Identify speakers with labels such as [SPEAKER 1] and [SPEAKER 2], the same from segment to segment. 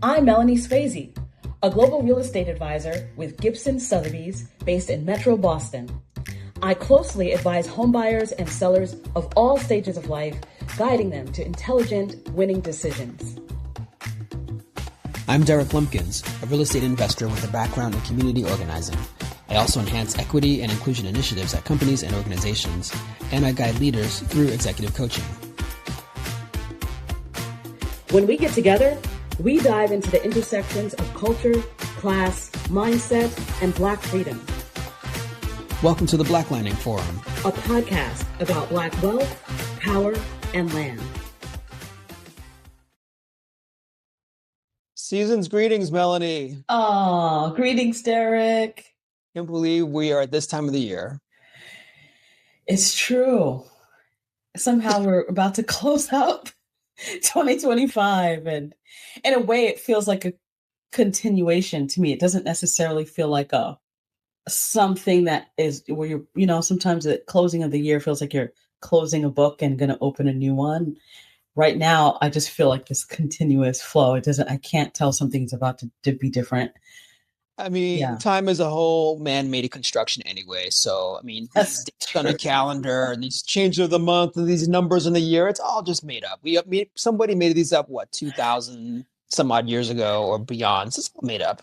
[SPEAKER 1] I'm Melanie Swayze, a global real estate advisor with Gibson Sotheby's based in Metro Boston. I closely advise homebuyers and sellers of all stages of life, guiding them to intelligent, winning decisions.
[SPEAKER 2] I'm Derek Lumpkins, a real estate investor with a background in community organizing. I also enhance equity and inclusion initiatives at companies and organizations, and I guide leaders through executive coaching.
[SPEAKER 1] When we get together, we dive into the intersections of culture, class, mindset, and Black freedom.
[SPEAKER 2] Welcome to the Black Lining Forum,
[SPEAKER 1] a podcast about Black wealth, power, and land.
[SPEAKER 2] Season's greetings, Melanie.
[SPEAKER 1] Oh, greetings, Derek.
[SPEAKER 2] Can't believe we are at this time of the year.
[SPEAKER 1] It's true. Somehow we're about to close out 2025, and in a way it feels like a continuation to me. It doesn't necessarily feel like something that is where sometimes the closing of the year feels like you're closing a book and going to open a new one. Right now, I just feel like this continuous flow. I can't tell something's about to be different.
[SPEAKER 2] I mean, Time is a whole man-made construction anyway. So, I mean, these dates on a calendar and these changes of the month and these numbers in the year, it's all just made up. Somebody made these up, 2,000 some odd years ago or beyond. So it's all made up.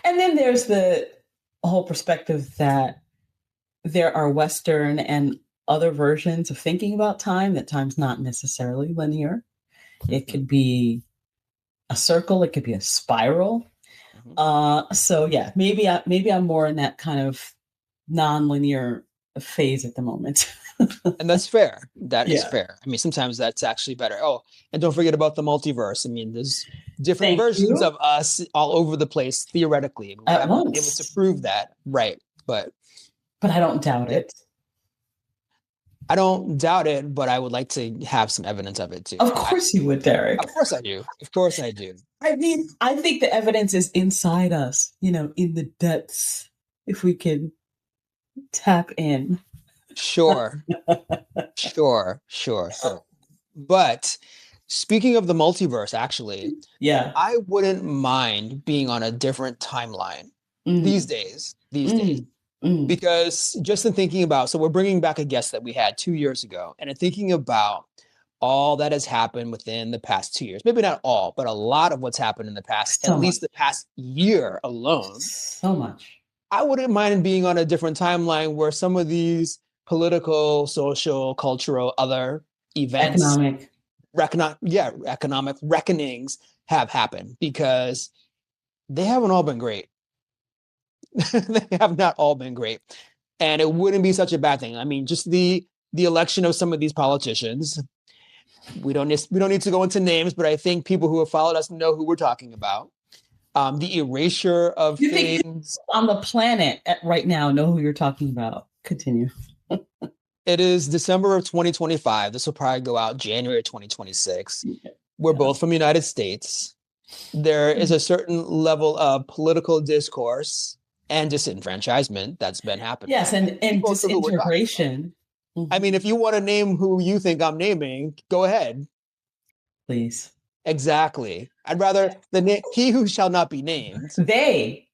[SPEAKER 1] And then there's the whole perspective that there are Western and other versions of thinking about time, that time's not necessarily linear. It could be a circle, it could be a spiral. Maybe I'm more in that kind of non-linear phase at the moment.
[SPEAKER 2] And that's fair. That is fair. I mean, sometimes that's actually better. Oh, and don't forget about the multiverse. I mean, there's different versions of us all over the place, theoretically. We haven't been able to prove that. Right. But
[SPEAKER 1] I don't doubt it.
[SPEAKER 2] I don't doubt it, but I would like to have some evidence of it too.
[SPEAKER 1] Of course you would, Derek.
[SPEAKER 2] Of course I do. Of course I do.
[SPEAKER 1] I mean, I think the evidence is inside us, in the depths, if we can tap in.
[SPEAKER 2] Sure. But speaking of the multiverse, actually, I wouldn't mind being on a different timeline these days. Because just in thinking about, so we're bringing back a guest that we had 2 years ago, and in thinking about all that has happened within the past 2 years, maybe not all, but a lot of what's happened in the past, at least the past year alone.
[SPEAKER 1] So much.
[SPEAKER 2] I wouldn't mind being on a different timeline where some of these political, social, cultural, other events, economic reckonings have happened, because they haven't all been great. They have not all been great. And it wouldn't be such a bad thing. I mean, just the election of some of these politicians. We don't need to go into names, but I think people who have followed us know who we're talking about. The erasure of things
[SPEAKER 1] on the planet right now know who you're talking about. Continue.
[SPEAKER 2] It is December of 2025. This will probably go out January 2026. We're both from the United States. There is a certain level of political discourse and disenfranchisement that's been happening.
[SPEAKER 1] Yes, and disintegration.
[SPEAKER 2] I mean, if you want to name who you think I'm naming, go ahead.
[SPEAKER 1] Please.
[SPEAKER 2] Exactly. I'd rather he who shall not be named.
[SPEAKER 1] They.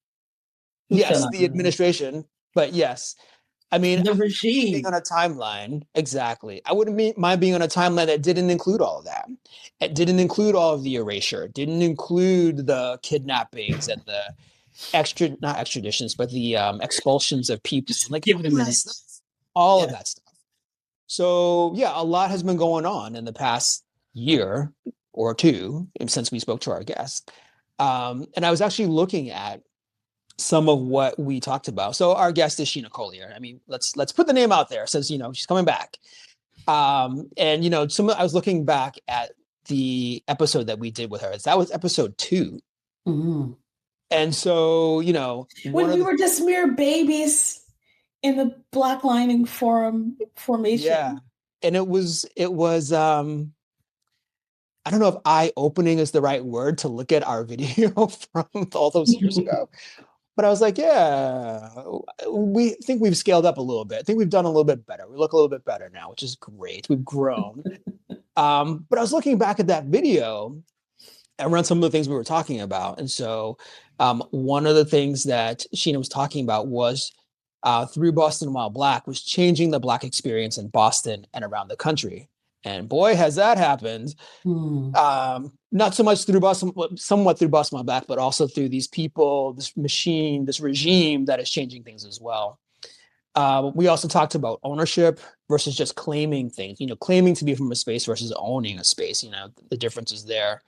[SPEAKER 2] Yes, the administration. But yes, I mean,
[SPEAKER 1] the regime.
[SPEAKER 2] Being on a timeline. Exactly. I wouldn't mind being on a timeline that didn't include all of that. It didn't include all of the erasure. It didn't include the kidnappings and the not extraditions, but the expulsions of people.
[SPEAKER 1] Like, give it a minute.
[SPEAKER 2] All of that stuff. So a lot has been going on in the past year or two since we spoke to our guest. And I was actually looking at some of what we talked about. So our guest is Sheena Collier. I mean, let's put the name out there. It says, she's coming back. I was looking back at the episode that we did with her. That was episode 2.
[SPEAKER 1] Mm-hmm.
[SPEAKER 2] And so,
[SPEAKER 1] when we were just mere babies in the Black Lining Forum formation.
[SPEAKER 2] Yeah. And it was I don't know if eye-opening is the right word to look at our video from all those years ago. But I was like, we think we've scaled up a little bit. I think we've done a little bit better. We look a little bit better now, which is great. We've grown. But I was looking back at that video, around some of the things we were talking about. And so one of the things that Sheena was talking about was through Boston While Black was changing the Black experience in Boston and around the country. And boy, has that happened.
[SPEAKER 1] Hmm.
[SPEAKER 2] Not so much through Boston, somewhat through Boston While Black, but also through these people, this machine, this regime that is changing things as well. We also talked about ownership versus just claiming things, claiming to be from a space versus owning a space, the difference is there.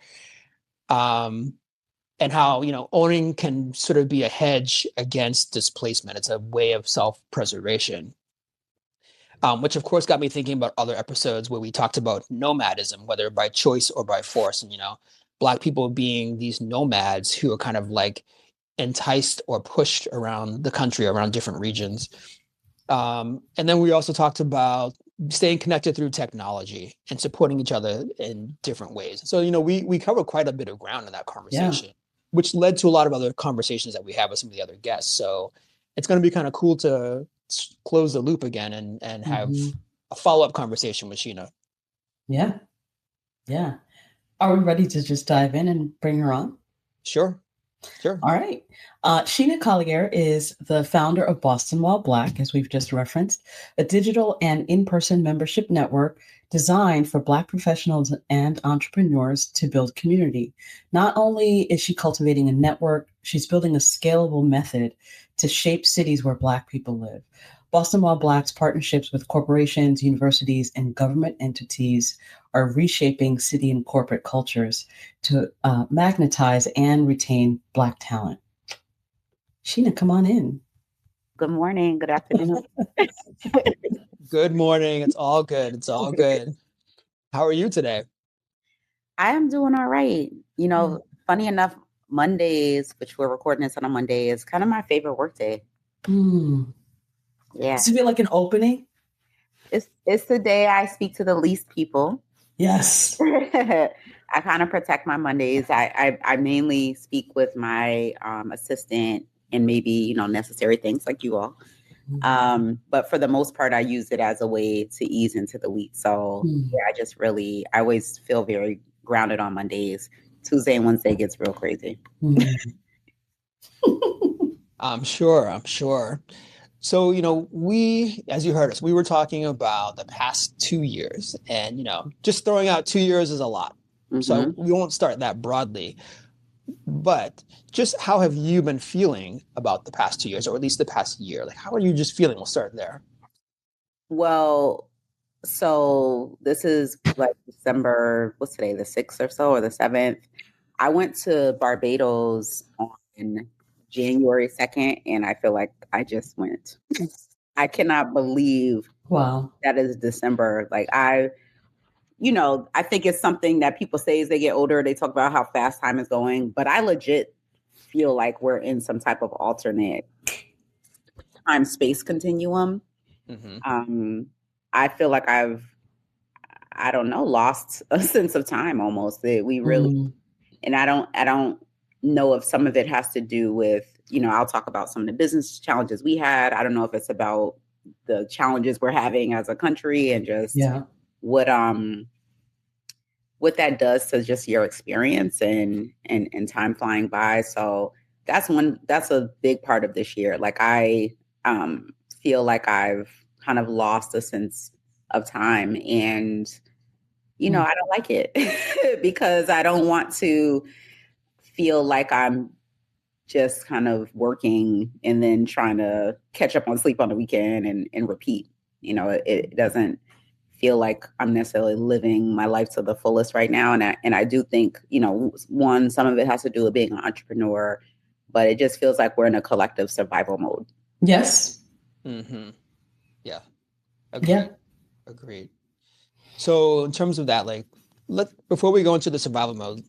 [SPEAKER 2] And how, owning can sort of be a hedge against displacement. It's a way of self-preservation, which of course got me thinking about other episodes where we talked about nomadism, whether by choice or by force. And, Black people being these nomads who are kind of like enticed or pushed around the country, around different regions. And then we also talked about staying connected through technology and supporting each other in different ways. So, we covered quite a bit of ground in that conversation, which led to a lot of other conversations that we have with some of the other guests. So it's going to be kind of cool to close the loop again and have a follow-up conversation with Sheena.
[SPEAKER 1] Yeah. Yeah. Are we ready to just dive in and bring her on?
[SPEAKER 2] Sure. All
[SPEAKER 1] right. Sheena Collier is the founder of Boston While Black, as we've just referenced, a digital and in-person membership network designed for Black professionals and entrepreneurs to build community. Not only is she cultivating a network, she's building a scalable method to shape cities where Black people live. Boston While Black's partnerships with corporations, universities, and government entities are reshaping city and corporate cultures to magnetize and retain Black talent. Sheena, come on in.
[SPEAKER 3] Good morning. Good afternoon.
[SPEAKER 2] Good morning. It's all good. It's all good. How are you today?
[SPEAKER 3] I am doing all right. Funny enough, Mondays, which we're recording this on a Monday, is kind of my favorite work day. Yeah.
[SPEAKER 1] Does it feel like an opening?
[SPEAKER 3] It's the day I speak to the least people.
[SPEAKER 1] Yes.
[SPEAKER 3] I kind of protect my Mondays. I mainly speak with my assistant and maybe, necessary things like you all. But for the most part, I use it as a way to ease into the week. So yeah, I always feel very grounded on Mondays. Tuesday and Wednesday gets real crazy.
[SPEAKER 2] I'm sure. So, we, as you heard us, we were talking about the past 2 years and, just throwing out 2 years is a lot. So we won't start that broadly, but just how have you been feeling about the past 2 years, or at least the past year? Like, how are you just feeling? We'll start there.
[SPEAKER 3] Well, so this is like December, what's today, the 6th or so, or the 7th. I went to Barbados on January 2nd, and I feel like I just went. I cannot believe that is December. Like I think it's something that people say as they get older, they talk about how fast time is going, but I legit feel like we're in some type of alternate time space continuum. I feel like I don't know, lost a sense of time almost. That we really, and I don't know if some of it has to do with, I'll talk about some of the business challenges we had. I don't know if it's about the challenges we're having as a country and just what that does to just your experience and time flying by. So that's a big part of this year. Like I feel like I've kind of lost a sense of time, and I don't like it because I don't want to feel like I'm just kind of working and then trying to catch up on sleep on the weekend and repeat. It doesn't feel like I'm necessarily living my life to the fullest right now. And I do think, one, some of it has to do with being an entrepreneur, but it just feels like we're in a collective survival mode.
[SPEAKER 1] Yes.
[SPEAKER 2] Yeah. Agreed. So in terms of that, like, before we go into the survival mode,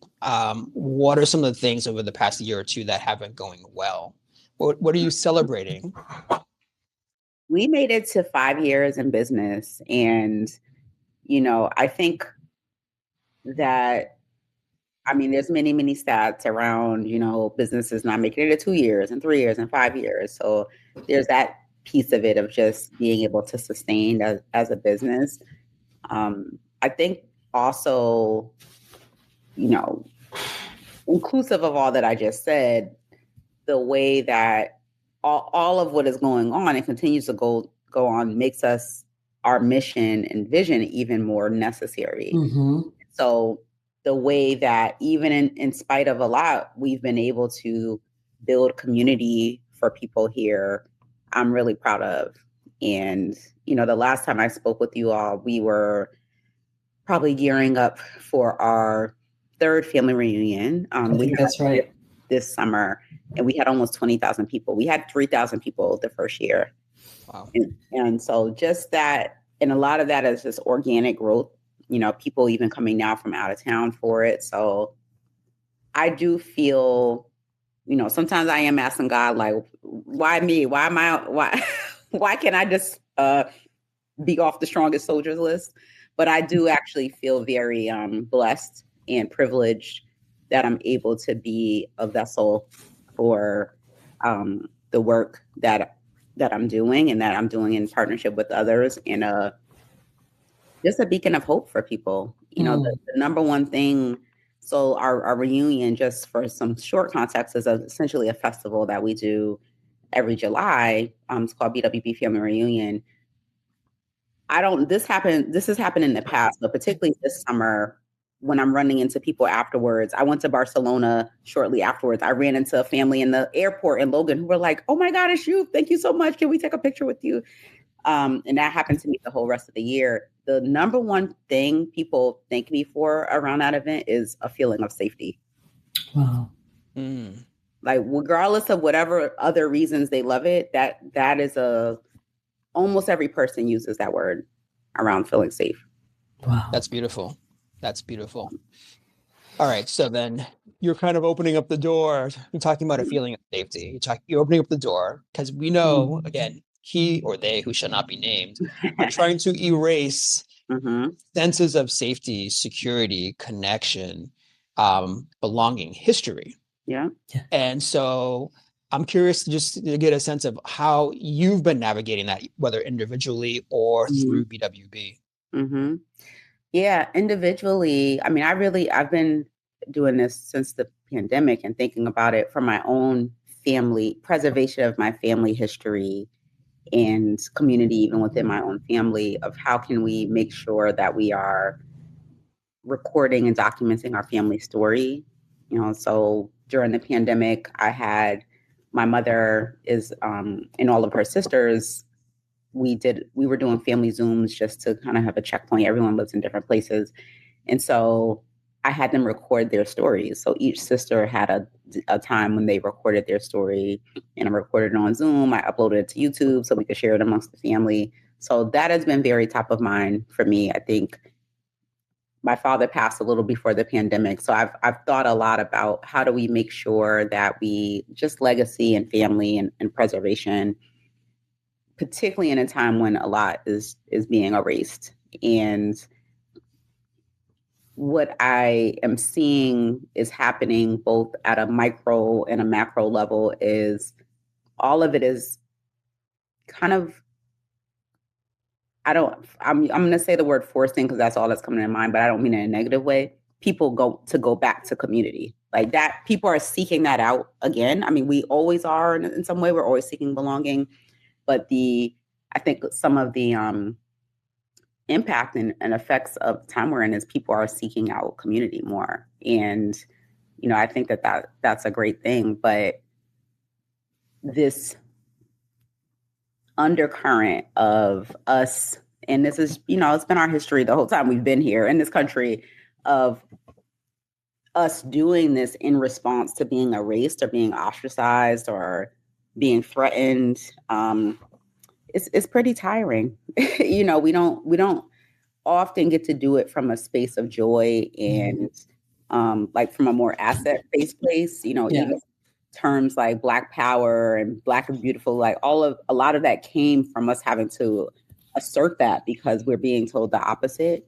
[SPEAKER 2] what are some of the things over the past year or two that haven't going well? What are you celebrating?
[SPEAKER 3] We made it to 5 years in business. And, I think that, there's many, many stats around, businesses not making it to 2 years and 3 years and 5 years. So there's that piece of it of just being able to sustain as a business. I think also, inclusive of all that I just said, the way that all of what is going on and continues to go on makes us, our mission and vision, even more necessary.
[SPEAKER 1] Mm-hmm.
[SPEAKER 3] So the way that even in spite of a lot, we've been able to build community for people here, I'm really proud of. And, you know, the last time I spoke with you all, we were probably gearing up for our third family reunion.
[SPEAKER 1] I
[SPEAKER 3] We
[SPEAKER 1] think that's right.
[SPEAKER 3] this summer, and we had almost 20,000 people. We had 3,000 people the first year.
[SPEAKER 2] Wow.
[SPEAKER 3] And so just that, and a lot of that is just organic growth, you know, people even coming now from out of town for it. So I do feel, you know, sometimes I am asking God, like, why me? Why am I, why, why can't I just be off the strongest soldiers list? But I do actually feel very blessed and privileged that I'm able to be a vessel for the work that I'm doing, and that I'm doing in partnership with others, and just a beacon of hope for people. You know, the number one thing. So our reunion, just for some short context, is essentially a festival that we do every July. It's called BWB Family Reunion. This has happened in the past, but particularly this summer, when I'm running into people afterwards. I went to Barcelona shortly afterwards. I ran into a family in the airport in Logan who were like, "Oh my God, it's you. Thank you so much. Can we take a picture with you?" And that happened to me the whole rest of the year. The number one thing people thank me for around that event is a feeling of safety.
[SPEAKER 1] Wow.
[SPEAKER 3] Like, regardless of whatever other reasons they love it, that is almost every person uses that word around feeling safe.
[SPEAKER 1] Wow.
[SPEAKER 2] That's beautiful. That's beautiful. All right. So then you're kind of opening up the door. You're talking about a feeling of safety. You're opening up the door because we know, again, he or they who shall not be named are trying to erase senses of safety, security, connection, belonging, history.
[SPEAKER 3] Yeah.
[SPEAKER 2] And so I'm curious to get a sense of how you've been navigating that, whether individually or through BWB.
[SPEAKER 3] Yeah, individually. I mean, I've been doing this since the pandemic and thinking about it from my own family, preservation of my family history and community, even within my own family, of how can we make sure that we are recording and documenting our family story. You know, so during the pandemic, I had my mother and all of her sisters. We were doing family Zooms just to kind of have a checkpoint. Everyone lives in different places. And so I had them record their stories. So each sister had a time when they recorded their story, and I recorded it on Zoom. I uploaded it to YouTube so we could share it amongst the family. So that has been very top of mind for me. I think my father passed a little before the pandemic. So I've thought a lot about how do we make sure that we just legacy and family and preservation, particularly in a time when a lot is being erased. And what I am seeing is happening both at a micro and a macro level is all of it is kind of, I'm going to say the word forcing because that's all that's coming to mind, but I don't mean it in a negative way. People go back to community like that. People are seeking that out again. I mean, we always are in some way. We're always seeking belonging, but I think some of the impact and effects of the time we're in is people are seeking out community more. And, you know, I think that's a great thing, but this undercurrent of us, and this is, you know, it's been our history the whole time we've been here in this country, of us doing this in response to being erased or being ostracized or being threatened. It's pretty tiring. You know, we don't often get to do it from a space of joy and like from a more asset-based place, you know, even terms like Black Power and Black is Beautiful, like a lot of that came from us having to assert that because we're being told the opposite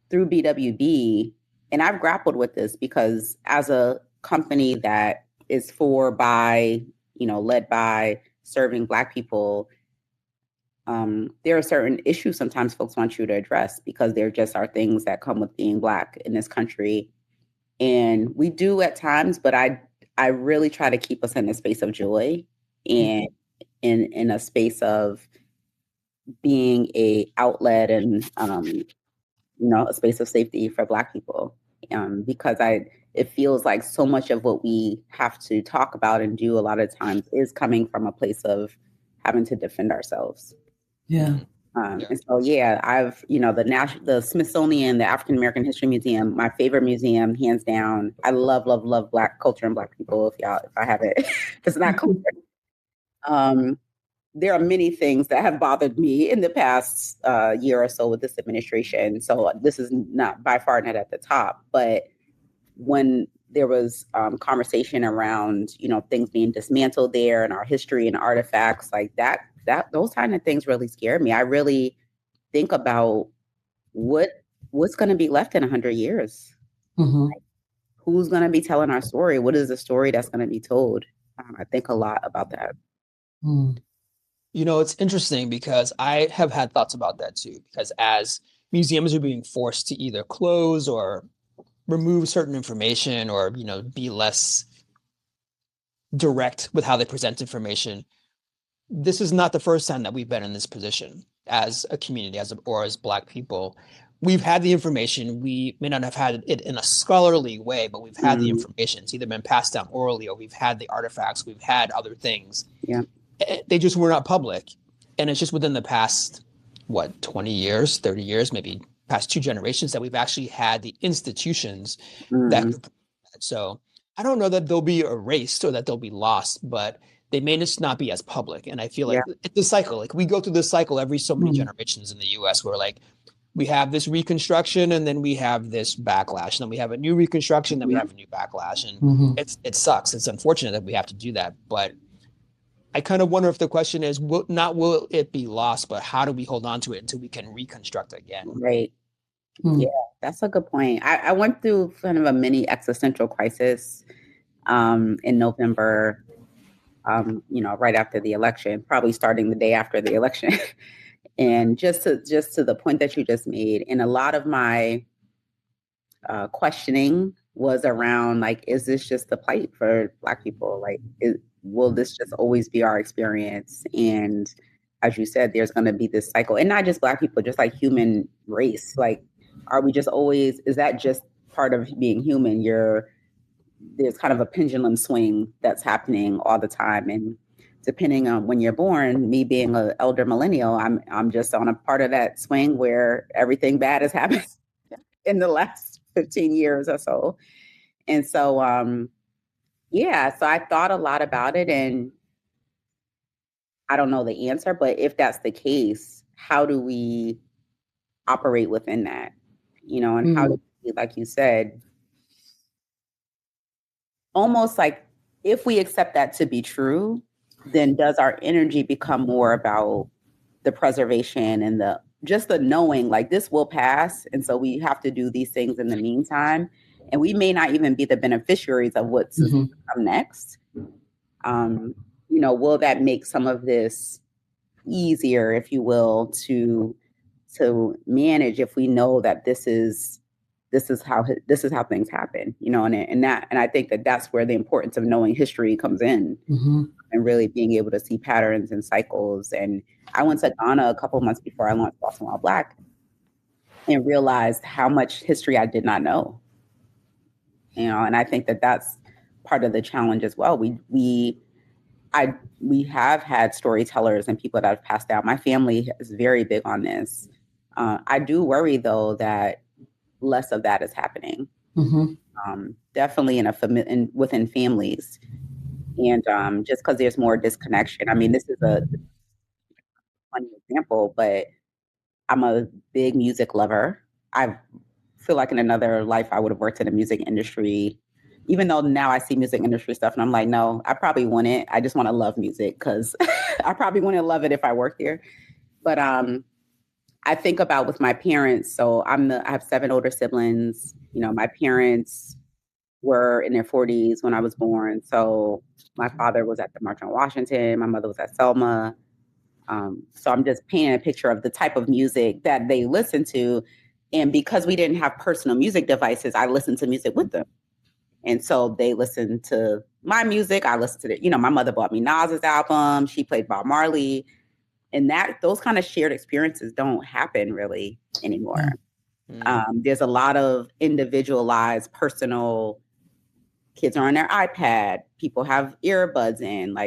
[SPEAKER 3] through BWB. And I've grappled with this because as a company that is by, you know, led by serving Black people, there are certain issues sometimes folks want you to address because there just are things that come with being Black in this country. And we do at times, but I really try to keep us in a space of joy and in a space of being a outlet and a space of safety for Black people. Because it feels like so much of what we have to talk about and do a lot of times is coming from a place of having to defend ourselves.
[SPEAKER 1] Yeah.
[SPEAKER 3] And so, I've, the Smithsonian, the African American History Museum, my favorite museum, hands down. I love, love, love Black culture and Black people. If I have it, if it's not culture. There are many things that have bothered me in the past year or so with this administration. So this is not by far not at the top, but when there was conversation around, things being dismantled there and our history and artifacts like that those kind of things really scared me. I really think about what's going to be left in 100 years.
[SPEAKER 1] Mm-hmm.
[SPEAKER 3] Like, who's going to be telling our story? What is the story that's going to be told? I think a lot about that.
[SPEAKER 1] Mm.
[SPEAKER 2] It's interesting because I have had thoughts about that too, because as museums are being forced to either close or remove certain information or, be less direct with how they present information, this is not the first time that we've been in this position as a community, or as Black people. We've had the information. We may not have had it in a scholarly way, but we've had the information. It's either been passed down orally or we've had the artifacts, we've had other things.
[SPEAKER 3] Yeah.
[SPEAKER 2] They just were not public. And it's just within the past, 20 years, 30 years, maybe past 2 generations that we've actually had the institutions that. So I don't know that they'll be erased or that they'll be lost, but they may just not be as public. And I feel like it's a cycle. Like we go through this cycle every so many generations in the US where like we have this reconstruction and then we have this backlash. And then we have a new reconstruction, then we have a new backlash. And it sucks. It's unfortunate that we have to do that. But I kind of wonder if the question is will it be lost, but how do we hold on to it until we can reconstruct again?
[SPEAKER 3] Right. Yeah, that's a good point. I went through kind of a mini existential crisis in November, right after the election, probably starting the day after the election. And just to the point that you just made, and a lot of my questioning was around like, is this just the plight for Black people? Like, will this just always be our experience? And as you said, there's going to be this cycle, and not just Black people, just like human race. Like, are we just always, is that just part of being human? There's kind of a pendulum swing that's happening all the time. And depending on when you're born, me being an elder millennial, I'm just on a part of that swing where everything bad has happened in the last 15 years or so. And so, so I thought a lot about it, and I don't know the answer, but if that's the case, how do we operate within that? And how do we, like you said, almost like if we accept that to be true, then does our energy become more about the preservation and the knowing like this will pass. And so we have to do these things in the meantime. And we may not even be the beneficiaries of what's to come next. Will that make some of this easier, if you will, to manage if we know that this is how things happen, and I think that that's where the importance of knowing history comes in, and really being able to see patterns and cycles. And I went to Ghana a couple of months before I launched Boston While Black and realized how much history I did not know, and I think that that's part of the challenge as well. We have had storytellers and people that have passed down. My family is very big on this. I do worry though that less of that is happening. Definitely within families, and just because there's more disconnection. I mean, this is a funny example, but I'm a big music lover. I feel like in another life I would have worked in the music industry, even though now I see music industry stuff and I'm like, no, I probably wouldn't. I just want to love music because I probably wouldn't love it if I worked there. But I think about with my parents. So I have 7 older siblings. My parents were in their 40s when I was born. So my father was at the March on Washington. My mother was at Selma. So I'm just painting a picture of the type of music that they listened to. And because we didn't have personal music devices, I listened to music with them. And so they listen to my music. I listen to the, my mother bought me Nas's album. She played Bob Marley. And those kind of shared experiences don't happen really anymore. There's a lot of individualized, personal. Kids are on their iPad. People have earbuds in.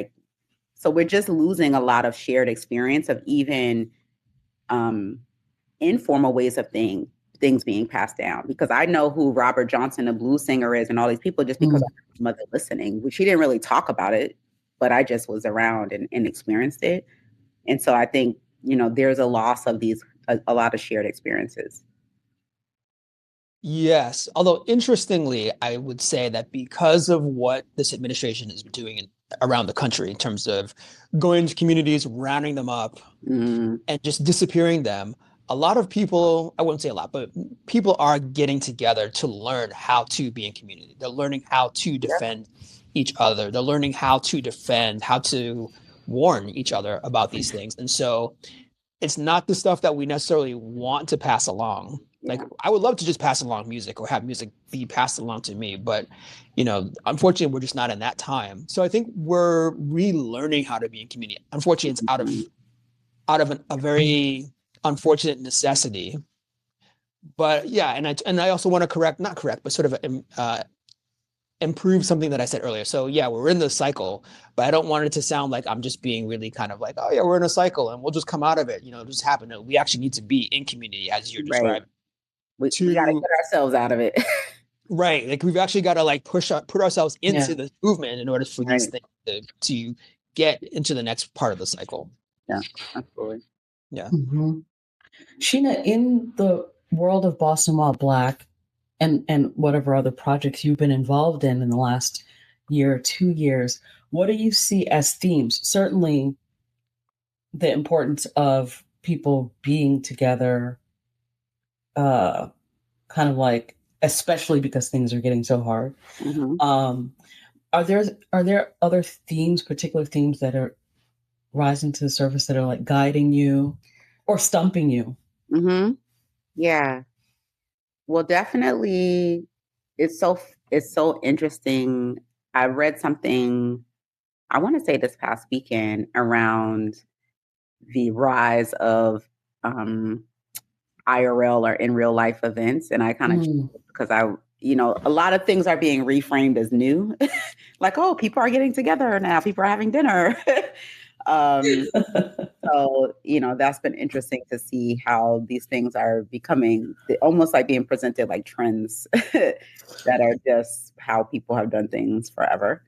[SPEAKER 3] So we're just losing a lot of shared experience of even informal ways of things being passed down. Because I know who Robert Johnson, the blues singer, is, and all these people just because I had my mother listening. She didn't really talk about it, but I just was around and experienced it. And so I think, there's a loss of a lot of shared experiences.
[SPEAKER 2] Yes. Although interestingly, I would say that because of what this administration is doing around the country in terms of going to communities, rounding them up, and just disappearing them, a lot of people, I wouldn't say a lot, but people are getting together to learn how to be in community. They're learning how to defend each other. They're learning how to warn each other about these things. And so it's not the stuff that we necessarily want to pass along. Like, I would love to just pass along music or have music be passed along to me, but unfortunately we're just not in that time. So I think we're relearning how to be in community. Unfortunately, it's out of a very unfortunate necessity. But yeah, and I also want to not correct, but sort of improve something that I said earlier. So yeah, we're in the cycle, but I don't want it to sound like I'm just being really kind of like, oh yeah, we're in a cycle and we'll just come out of it. It'll just happen. No, we actually need to be in community, as you're describing.
[SPEAKER 3] We got to get ourselves out of it.
[SPEAKER 2] Right. Like, we've actually got to put ourselves into the movement in order for these things to get into the next part of the cycle.
[SPEAKER 3] Yeah, absolutely.
[SPEAKER 2] Yeah.
[SPEAKER 1] Sheena, in the world of Boston While Black and whatever other projects you've been involved in the last year or 2 years, what do you see as themes? Certainly the importance of people being together, kind of like, especially because things are getting so hard. Are there other themes, particular themes that are rising to the surface that are like guiding you or stumping you?
[SPEAKER 3] Yeah. Well, definitely, it's so interesting. I read something, I want to say this past weekend, around the rise of IRL or in real life events, and I kind of because a lot of things are being reframed as new, like, oh, people are getting together now, people are having dinner. So, that's been interesting to see how these things are becoming almost like being presented like trends that are just how people have done things forever.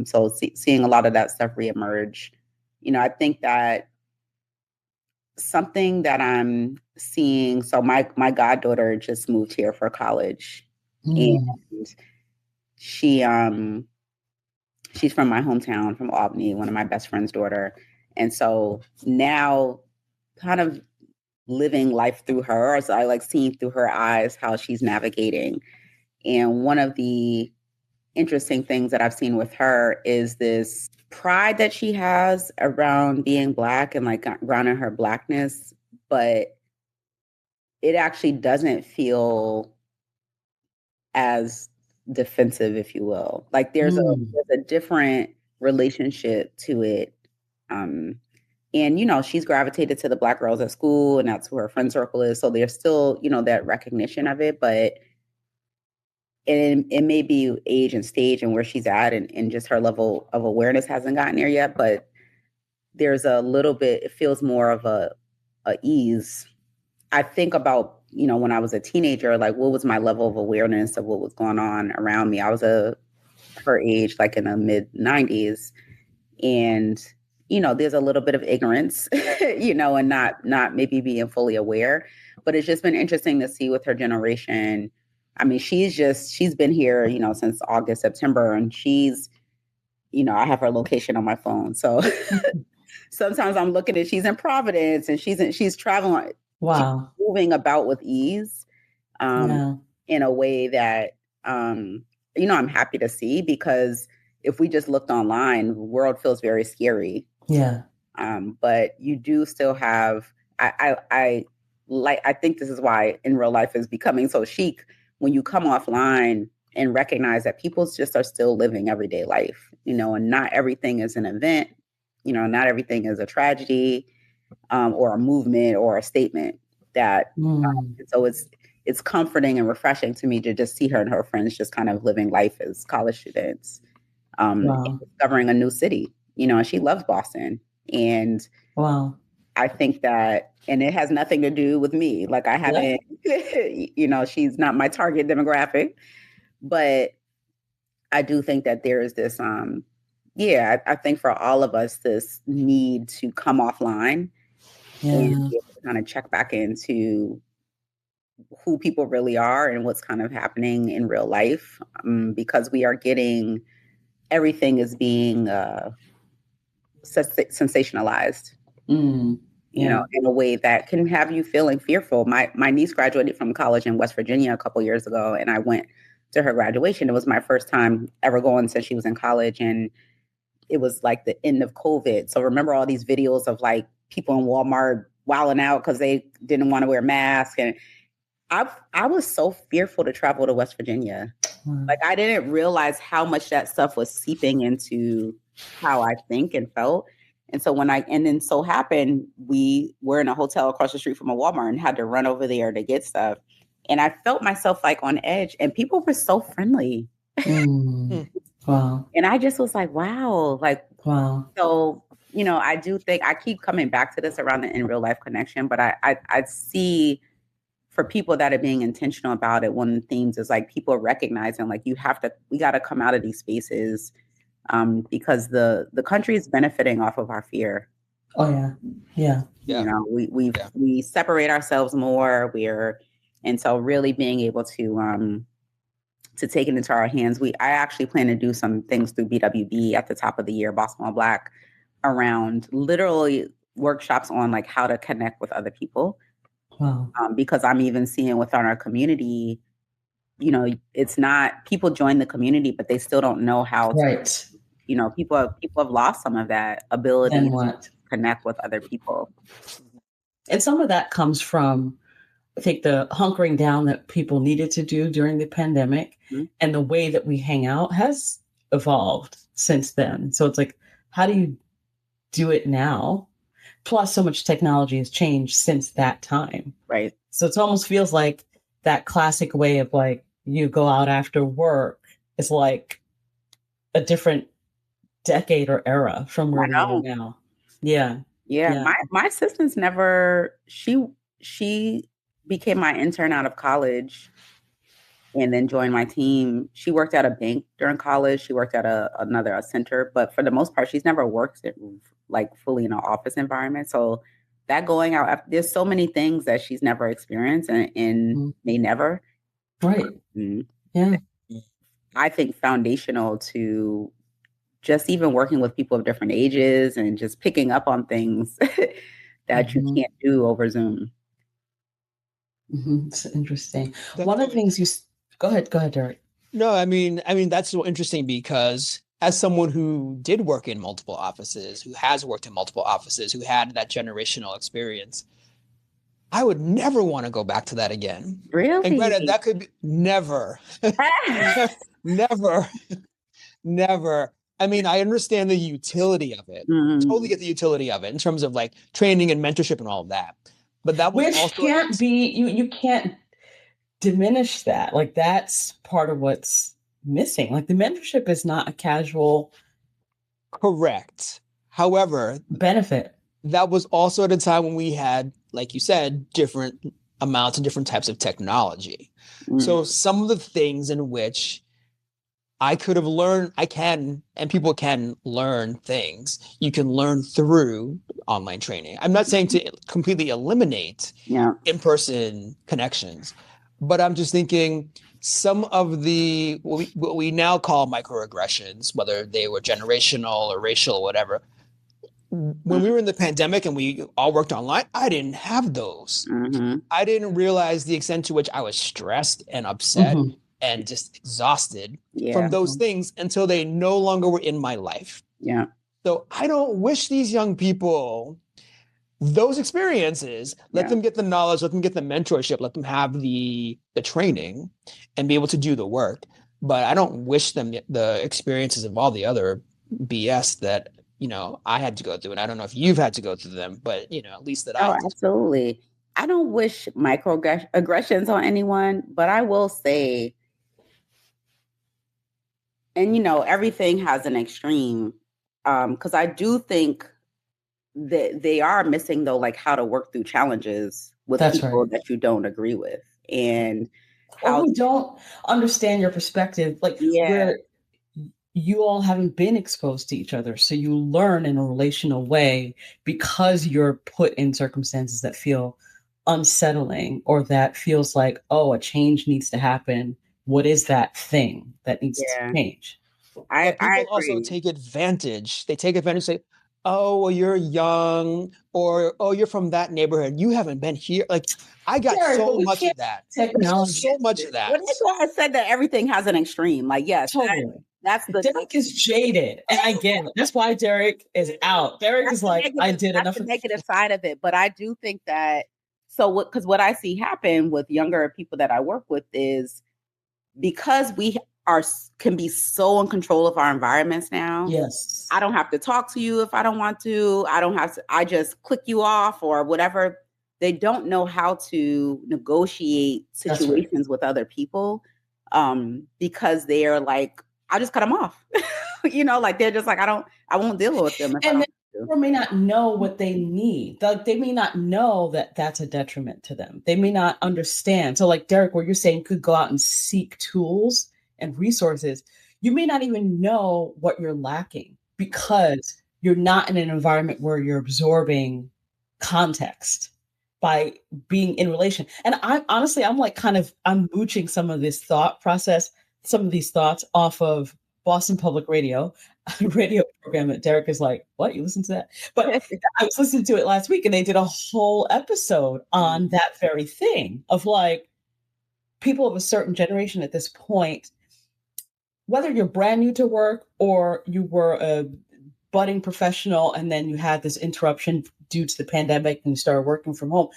[SPEAKER 3] So seeing a lot of that stuff reemerge, I think that something that I'm seeing, so my goddaughter just moved here for college, and she's from my hometown, from Albany, one of my best friend's daughter. And so now, kind of living life through her, so I like seeing through her eyes how she's navigating. And one of the interesting things that I've seen with her is this pride that she has around being Black and like grounding her Blackness, but it actually doesn't feel as defensive, if you will. Like there's a different relationship to it. And, she's gravitated to the Black girls at school, and that's who her friend circle is. So there's still, that recognition of it, but it may be age and stage and where she's at, and just her level of awareness hasn't gotten there yet. But there's a little bit, it feels more of a ease. I think about, when I was a teenager, like what was my level of awareness of what was going on around me? I was her age, like in the mid 90s. And, there's a little bit of ignorance, and not maybe being fully aware, but it's just been interesting to see with her generation. I mean, she's been here, since August, September, and she's, I have her location on my phone. So sometimes I'm looking at, she's in Providence and she's traveling.
[SPEAKER 1] Wow.
[SPEAKER 3] She's moving about with ease, in a way that, I'm happy to see, because if we just looked online, the world feels very scary.
[SPEAKER 1] Yeah.
[SPEAKER 3] But you do still have, I think this is why in real life is becoming so chic. When you come offline, and recognize that people just are still living everyday life, and not everything is an event, not everything is a tragedy, or a movement or a statement that, so it's comforting and refreshing to me to just see her and her friends just kind of living life as college students, and discovering a new city, and she loves Boston. And I think that, and it has nothing to do with me. Like I haven't, she's not my target demographic, but I do think that there is this, I think for all of us, this need to come offline and be able to kind of check back into who people really are and what's kind of happening in real life, because we are getting, everything is being sensationalized, in a way that can have you feeling fearful. My niece graduated from college in West Virginia a couple years ago, and I went to her graduation. It was my first time ever going since she was in college, and it was like the end of COVID. So remember all these videos of like people in Walmart wilding out because they didn't want to wear masks. And I was so fearful to travel to West Virginia. Like I didn't realize how much that stuff was seeping into how I think and felt. And so and then so happened, we were in a hotel across the street from a Walmart and had to run over there to get stuff. And I felt myself like on edge, and people were so friendly.
[SPEAKER 1] Wow.
[SPEAKER 3] And I just was like, wow. So, I do think I keep coming back to this around the in real life connection, but I see for people that are being intentional about it, one of the themes is like people recognizing like we got to come out of these spaces, because the country is benefiting off of our fear.
[SPEAKER 1] Oh yeah.
[SPEAKER 3] We separate ourselves more. And so really being able to take it into our hands. I actually plan to do some things through BWB at the top of the year, Boston All Black, around literally workshops on like how to connect with other people.
[SPEAKER 1] Wow.
[SPEAKER 3] Because I'm even seeing within our community, it's not, people join the community, but they still don't know how to, people have lost some of that ability to connect with other people.
[SPEAKER 1] And some of that comes from, I think, the hunkering down that people needed to do during the pandemic, and the way that we hang out has evolved since then. So it's like, how do you do it now? Plus, so much technology has changed since that time.
[SPEAKER 3] Right.
[SPEAKER 1] So it almost feels like that classic way of like, you go out after work is like a different decade or era from where we are now. Yeah.
[SPEAKER 3] My assistant's never, she became my intern out of college and then joined my team. She worked at a bank during college. She worked at a center, but for the most part, she's never worked like fully in an office environment. So that going out, there's so many things that she's never experienced and may never.
[SPEAKER 1] Right. Yeah.
[SPEAKER 3] I think foundational to just even working with people of different ages and just picking up on things that you can't do over Zoom.
[SPEAKER 1] It's interesting. One of the things go ahead, Derek.
[SPEAKER 2] No, I mean, that's so interesting because as someone who did work in multiple offices, who has worked in multiple offices, who had that generational experience, I would never want to go back to that again.
[SPEAKER 3] Really?
[SPEAKER 2] And granted, that could be never, never. I mean, I understand the utility of it. Totally get the utility of it in terms of like training and mentorship and all of that. But that was also
[SPEAKER 1] can't be, you can't diminish that. Like that's part of what's missing. Like the mentorship is not a casual.
[SPEAKER 2] Correct. However,
[SPEAKER 1] benefit.
[SPEAKER 2] That was also at a time when we had, like you said, different amounts and different types of technology. So some of the things in which I could have learned, and people can learn things, you can learn through online training. I'm not saying to completely eliminate in-person connections, but I'm just thinking some of the, what we now call microaggressions, whether they were generational or racial or whatever, when we were in the pandemic and we all worked online, I didn't have those. I didn't realize the extent to which I was stressed and upset and just exhausted from those things until they no longer were in my life. So I don't wish these young people those experiences. Let them get the knowledge, let them get the mentorship, let them have the training and be able to do the work. but I don't wish them the experiences of all the other BS that, I had to go through. And I don't know if you've had to go through them, but, at least that I
[SPEAKER 3] Oh,
[SPEAKER 2] had to.
[SPEAKER 3] absolutely. I don't wish microaggressions on anyone, but I will say, and everything has an extreme, because I do think that they are missing though, like how to work through challenges with
[SPEAKER 1] That's
[SPEAKER 3] people
[SPEAKER 1] right.
[SPEAKER 3] that you don't agree with, and
[SPEAKER 1] Or
[SPEAKER 3] how,
[SPEAKER 1] who don't understand your perspective, like
[SPEAKER 3] yeah,
[SPEAKER 1] where you all haven't been exposed to each other. So you learn in a relational way because you're put in circumstances that feel unsettling or that feels like, oh, a change needs to happen. What is that thing that needs to
[SPEAKER 3] yeah,
[SPEAKER 1] change?
[SPEAKER 3] I
[SPEAKER 2] But
[SPEAKER 3] I
[SPEAKER 2] people also
[SPEAKER 3] agree.
[SPEAKER 2] take advantage. They take advantage, say, oh, well, you're young, or oh, you're from that neighborhood. You haven't been here. Like, I got
[SPEAKER 1] Derek, but
[SPEAKER 2] so
[SPEAKER 1] we
[SPEAKER 2] much
[SPEAKER 1] can't
[SPEAKER 2] of that.
[SPEAKER 1] technology.
[SPEAKER 2] So much of that.
[SPEAKER 3] Well, that's why I said that everything has an extreme. Like, yes,
[SPEAKER 1] Totally.
[SPEAKER 3] that's the
[SPEAKER 1] Derek is jaded. And I get it. That's why Derek is out. Derek is like, I did
[SPEAKER 3] that's
[SPEAKER 1] enough
[SPEAKER 3] the
[SPEAKER 1] of
[SPEAKER 3] negative side of it. But I do think that because what I see happen with younger people that I work with is because we can be so in control of our environments now.
[SPEAKER 1] yes.
[SPEAKER 3] I don't have to talk to you if I don't want to. I don't have to. I just click you off or whatever. They don't know how to negotiate
[SPEAKER 1] That's right.
[SPEAKER 3] situations with other people because they are like, I'll just cut them off. Like they're just like, I won't deal with them if I
[SPEAKER 1] And
[SPEAKER 3] don't
[SPEAKER 1] then
[SPEAKER 3] have to.
[SPEAKER 1] people may not know what they need. Like they may not know that that's a detriment to them. They may not understand. So, like Derek, where you're saying you could go out and seek tools and resources, you may not even know what you're lacking because you're not in an environment where you're absorbing context by being in relation. And I'm honestly, I'm mooching some of this thought process, some of these thoughts off of Boston Public Radio, a radio program that Derek is like, what? You listen to that? But I was listening to it last week and they did a whole episode on that very thing of like people of a certain generation at this point, whether you're brand new to work or you were a budding professional and then you had this interruption due to the pandemic and you started working from home,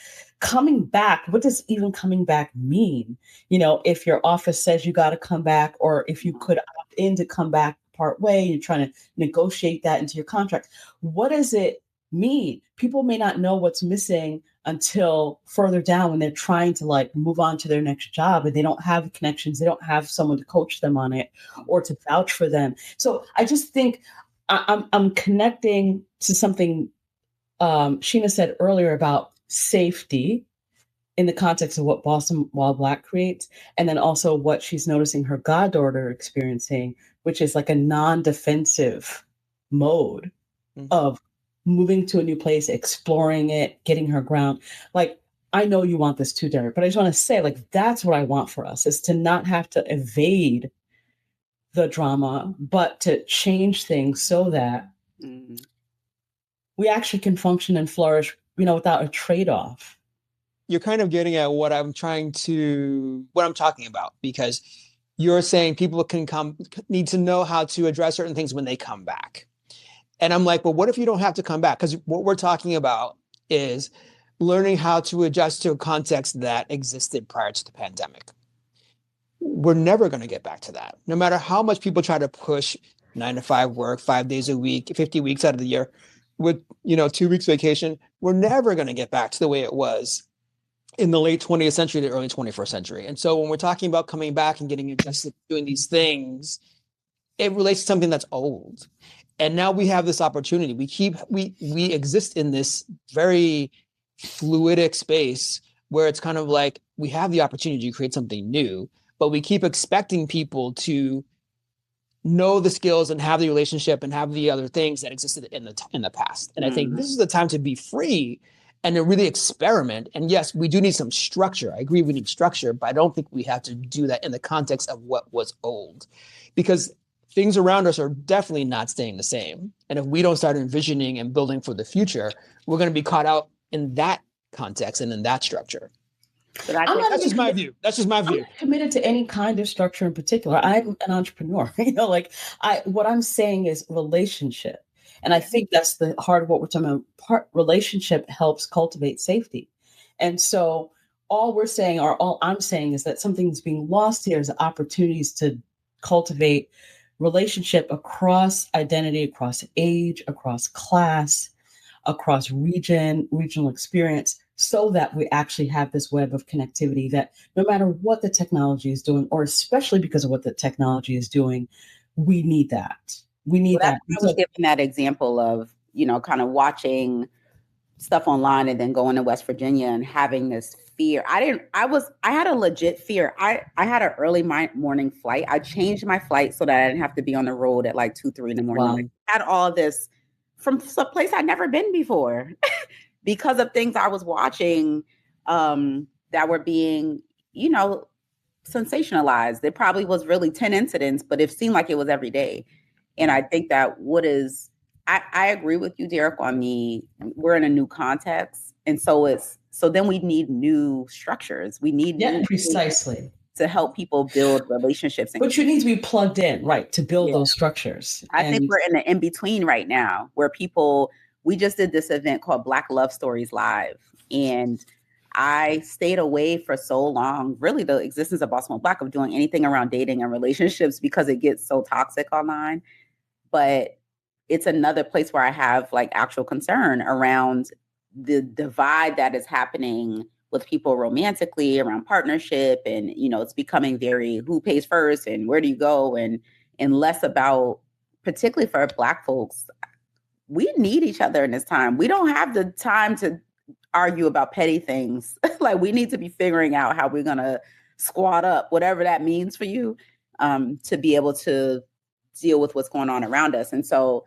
[SPEAKER 1] coming back, what does even coming back mean? If your office says you got to come back, or if you could opt in to come back part way, you're trying to negotiate that into your contract. What does it mean? People may not know what's missing until further down when they're trying to like move on to their next job and they don't have connections, they don't have someone to coach them on it or to vouch for them. So I just think I'm connecting to something Sheena said earlier about safety in the context of what Boston While Black creates, and then also what she's noticing her goddaughter experiencing, which is like a non-defensive mode of moving to a new place, exploring it, getting her ground. Like, I know you want this too, Derek, but I just want to say, like, that's what I want for us, is to not have to evade the drama, but to change things so that we actually can function and flourish, without a trade-off.
[SPEAKER 2] You're kind of getting at what I'm talking about, because you're saying people need to know how to address certain things when they come back. And I'm like, well, what if you don't have to come back? Because what we're talking about is learning how to adjust to a context that existed prior to the pandemic. We're never going to get back to that. No matter how much people try to push 9-to-5 work, 5 days a week, 50 weeks out of the year with, 2 weeks vacation, we're never going to get back to the way it was in the late 20th century, the early 21st century. And so when we're talking about coming back and getting adjusted, doing these things, it relates to something that's old. And now we have this opportunity. We exist in this very fluidic space where it's kind of like we have the opportunity to create something new, but we keep expecting people to know the skills and have the relationship and have the other things that existed in the past. And I think this is the time to be free and to really experiment. And yes, we do need some structure. I agree we need structure, but I don't think we have to do that in the context of what was old, because things around us are definitely not staying the same. And if we don't start envisioning and building for the future, we're going to be caught out in that context and in that structure.
[SPEAKER 3] But
[SPEAKER 2] That's just my view. I'm
[SPEAKER 1] not committed to any kind of structure in particular. I'm an entrepreneur. What I'm saying is relationship. And I think that's the heart of what we're talking about. Relationship helps cultivate safety. And so all I'm saying is that something's being lost here is opportunities to cultivate relationship across identity, across age, across class, across regional experience, so that we actually have this web of connectivity that no matter what the technology is doing, or especially because of what the technology is doing, we need that. We need
[SPEAKER 3] Well,
[SPEAKER 1] that.
[SPEAKER 3] I was giving that example of, kind of watching stuff online and then going to West Virginia and having this fear. I had a legit fear. I had an early morning flight. I changed my flight so that I didn't have to be on the road at like 2, 3 in the morning.
[SPEAKER 1] Wow.
[SPEAKER 3] Like, I had all this from some place I'd never been before because of things I was watching that were being, sensationalized. It probably was really 10 incidents, but it seemed like it was every day. And I think that I agree with you, Derek, on we're in a new context. And so then we need new structures. We need new
[SPEAKER 1] precisely
[SPEAKER 3] to help people build relationships.
[SPEAKER 1] But you need to be plugged in, right, to build those structures.
[SPEAKER 3] I think we're in the in-between right now where we just did this event called Black Love Stories Live. And I stayed away for so long, really the existence of Baltimore Black, of doing anything around dating and relationships because it gets so toxic online. But it's another place where I have like actual concern around the divide that is happening with people romantically around partnership. And, it's becoming very who pays first and where do you go, and less about, particularly for Black folks, we need each other in this time. We don't have the time to argue about petty things. Like, we need to be figuring out how we're going to squat up, whatever that means for you, to be able to deal with what's going on around us. And so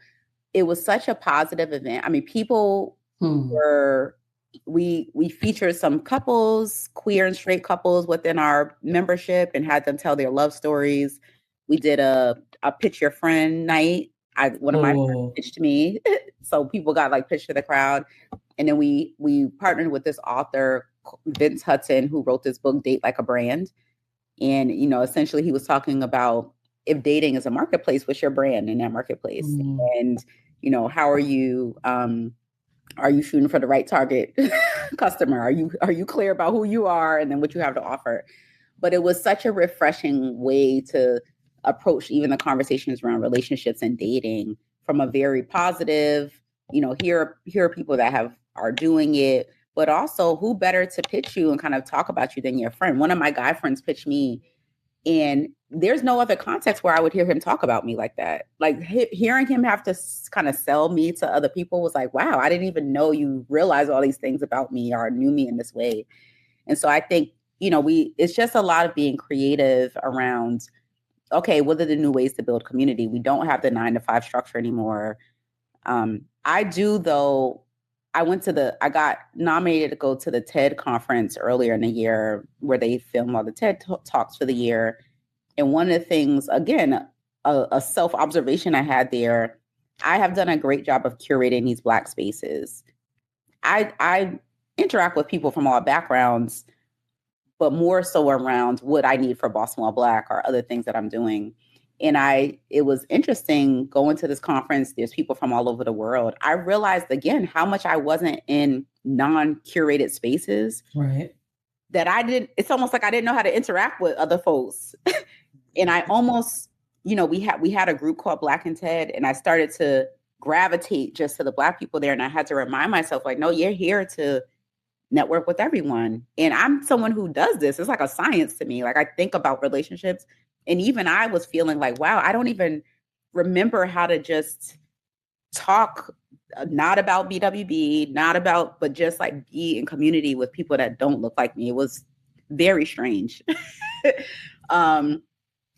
[SPEAKER 3] it was such a positive event. I mean, people we featured some couples, queer and straight couples within our membership, and had them tell their love stories. We did a pitch your friend night. One of my friends pitched me. So people got like pitched to the crowd. And then we partnered with this author, Vince Hudson, who wrote this book, Date Like a Brand. And, essentially he was talking about, if dating is a marketplace, what's your brand in that marketplace? And, how are you shooting for the right target customer? Are you clear about who you are and then what you have to offer? But it was such a refreshing way to approach even the conversations around relationships and dating from a very positive, here are people that are doing it, but also who better to pitch you and kind of talk about you than your friend. One of my guy friends pitched me, and there's no other context where I would hear him talk about me like that. Like, hearing him have to kind of sell me to other people was like, wow, I didn't even know you realized all these things about me or knew me in this way. And so I think, it's just a lot of being creative around, okay, what are the new ways to build community? We don't have the 9-to-5 structure anymore. I do, though. I got nominated to go to the TED conference earlier in the year where they film all the TED Talks for the year. And one of the things, again, a self-observation I had there, I have done a great job of curating these Black spaces. I interact with people from all backgrounds, but more so around what I need for Baltimore Black or other things that I'm doing. And it was interesting going to this conference. There's people from all over the world. I realized again how much I wasn't in non-curated spaces.
[SPEAKER 1] Right.
[SPEAKER 3] That it's almost like I didn't know how to interact with other folks. And I almost, we had a group called Black and TED, and I started to gravitate just to the Black people there. And I had to remind myself, like, no, you're here to network with everyone. And I'm someone who does this. It's like a science to me. Like, I think about relationships. And even I was feeling like, wow, I don't even remember how to just talk, not about BWB, but just like be in community with people that don't look like me. It was very strange.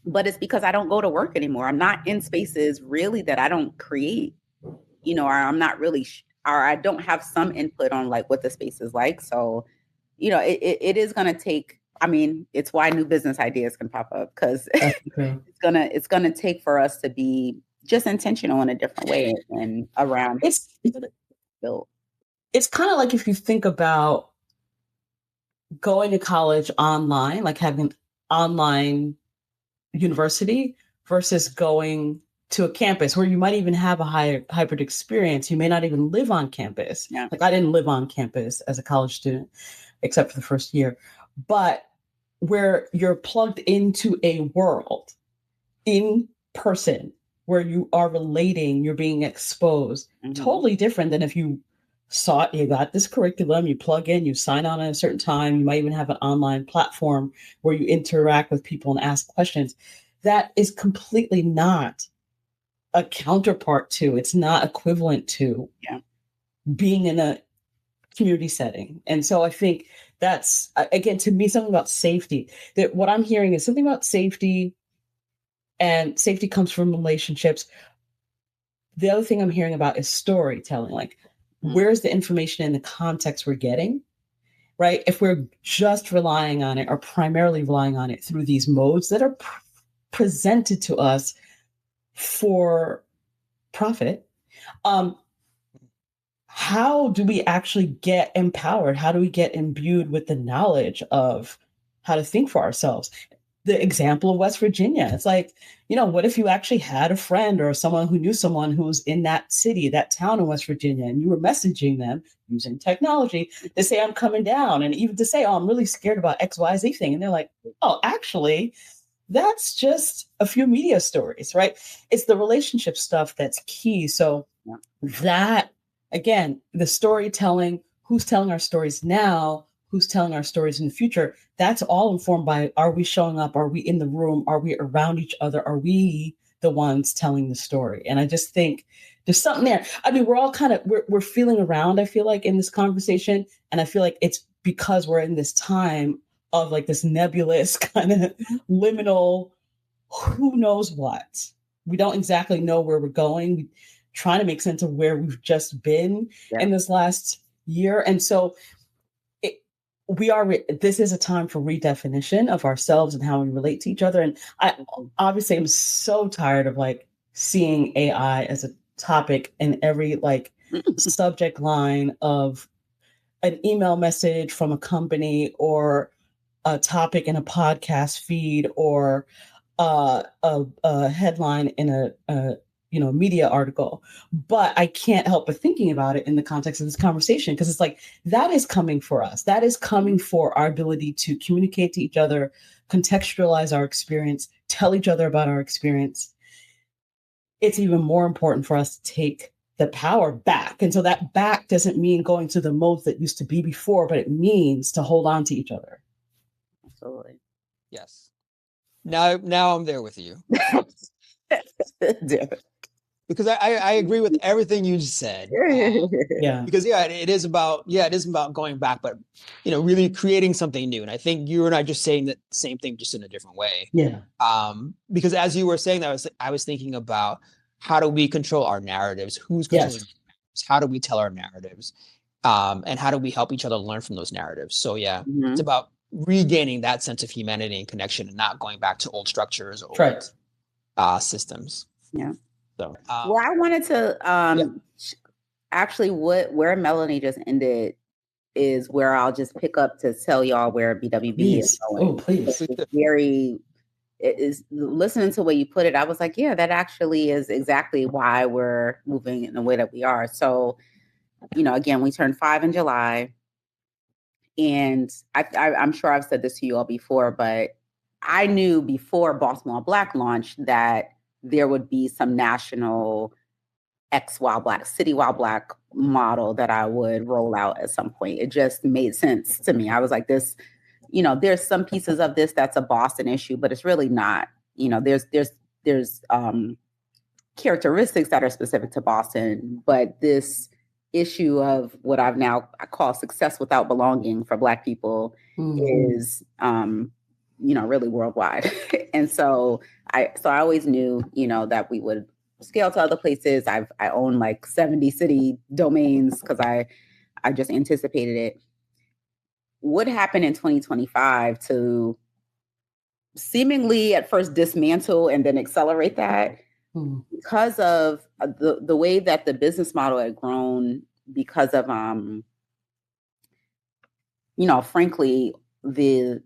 [SPEAKER 3] But it's because I don't go to work anymore. I'm not in spaces really that I don't create, or I'm not really, or I don't have some input on like what the space is like. So, it is going to take, it's why new business ideas can pop up, because it's gonna take for us to be just intentional in a different way and around built.
[SPEAKER 1] It's kind of like if you think about going to college online, like having online university versus going to a campus where you might even have a hybrid experience. You may not even live on campus.
[SPEAKER 3] Yeah.
[SPEAKER 1] Like, I didn't live on campus as a college student, except for the first year, but where you're plugged into a world in person where you are relating, you're being exposed. Totally different than if you you got this curriculum, you plug in, you sign on at a certain time, you might even have an online platform where you interact with people and ask questions. That is completely not a counterpart to, it's not equivalent to being in a community setting. And so I think that's, again, to me, something about safety. That what I'm hearing is something about safety, and safety comes from relationships. The other thing I'm hearing about is storytelling. Like, where's the information in the context we're getting, right? If we're just relying on it or primarily relying on it through these modes that are presented to us for profit, how do we actually get empowered? How do we get imbued with the knowledge of how to think for ourselves? The example of West Virginia, it's like, what if you actually had a friend or someone who knew someone who was in that city, that town in West Virginia, and you were messaging them using technology to say, I'm coming down, and even to say, oh, I'm really scared about XYZ thing. And they're like, oh, actually, that's just a few media stories, right? It's the relationship stuff that's key. So that, again, the storytelling, who's telling our stories now, who's telling our stories in the future, that's all informed by, are we showing up? Are we in the room? Are we around each other? Are we the ones telling the story? And I just think there's something there. I mean, we're all kind of, we're feeling around, I feel like, in this conversation. And I feel like it's because we're in this time of like this nebulous kind of liminal, who knows what. We don't exactly know where we're going. We're trying to make sense of where we've just been in this last year. And so this is a time for redefinition of ourselves and how we relate to each other. And I obviously am so tired of like seeing AI as a topic in every like subject line of an email message from a company, or a topic in a podcast feed, or a headline in a media article. But I can't help but thinking about it in the context of this conversation, because it's like, that is coming for us. That is coming for our ability to communicate to each other, contextualize our experience, tell each other about our experience. It's even more important for us to take the power back. And so that back doesn't mean going to the modes that used to be before, but it means to hold on to each other.
[SPEAKER 3] Absolutely.
[SPEAKER 2] Yes. Now I'm there with you. Because I agree with everything you said. Because it is about going back, but really creating something new. And I think you and I just saying that same thing, just in a different way.
[SPEAKER 1] Yeah.
[SPEAKER 2] Because as you were saying that, I was thinking about, how do we control our narratives? Who's controlling our narratives? How do we tell our narratives? And how do we help each other learn from those narratives? So it's about regaining that sense of humanity and connection, and not going back to old structures or systems.
[SPEAKER 3] Yeah.
[SPEAKER 2] So,
[SPEAKER 3] well, I wanted to actually where Melanie just ended is where I'll just pick up to tell y'all where BWB is going.
[SPEAKER 1] Oh, please.
[SPEAKER 3] It is listening to the way you put it. I was like, yeah, that actually is exactly why we're moving in the way that we are. So, again, we turned 5 in July, and I'm sure I've said this to you all before, but I knew before Baltimore Black launched that there would be some national X Wild Black, City Wild Black model that I would roll out at some point. It just made sense to me. I was like, this, there's some pieces of this that's a Boston issue, but it's really not. There's characteristics that are specific to Boston, but this issue of what I call success without belonging for Black people is really worldwide. And so I always knew, that we would scale to other places. I own like 70 city domains because I just anticipated it. What happened in 2025 to seemingly at first dismantle and then accelerate that because of the way that the business model had grown, because of frankly, the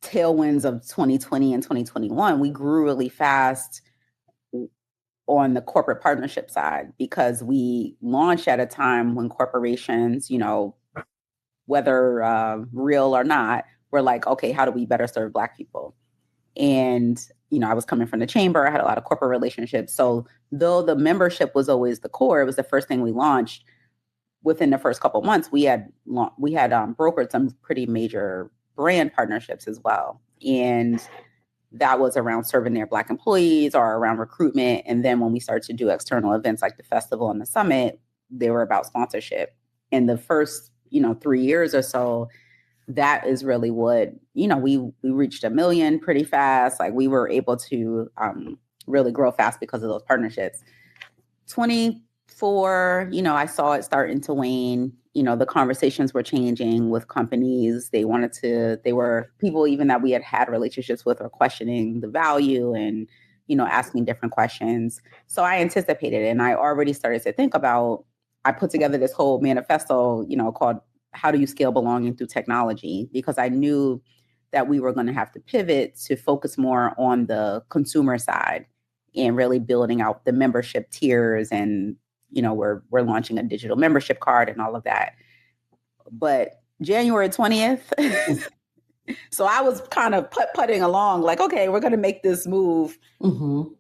[SPEAKER 3] tailwinds of 2020 and 2021, we grew really fast on the corporate partnership side, because we launched at a time when corporations, whether real or not, were like, okay, how do we better serve Black people? And, I was coming from the chamber. I had a lot of corporate relationships. So though the membership was always the core, it was the first thing we launched. Within the first couple of months, we had brokered some pretty major brand partnerships as well. And that was around serving their Black employees or around recruitment. And then when we started to do external events like the festival and the summit, they were about sponsorship. In the first, 3 years or so, that is really what, we reached 1 million pretty fast. Like we were able to really grow fast because of those partnerships. 24, I saw it starting to wane. The conversations were changing with companies. They were people even that we had relationships with, or questioning the value and, asking different questions. So I anticipated it, and I already started to think about, I put together this whole manifesto, called How Do You Scale Belonging Through Technology? Because I knew that we were going to have to pivot to focus more on the consumer side and really building out the membership tiers. And, we're launching a digital membership card and all of that. But January 20th, so I was kind of putting along like, okay, we're going to make this move. Mm-hmm.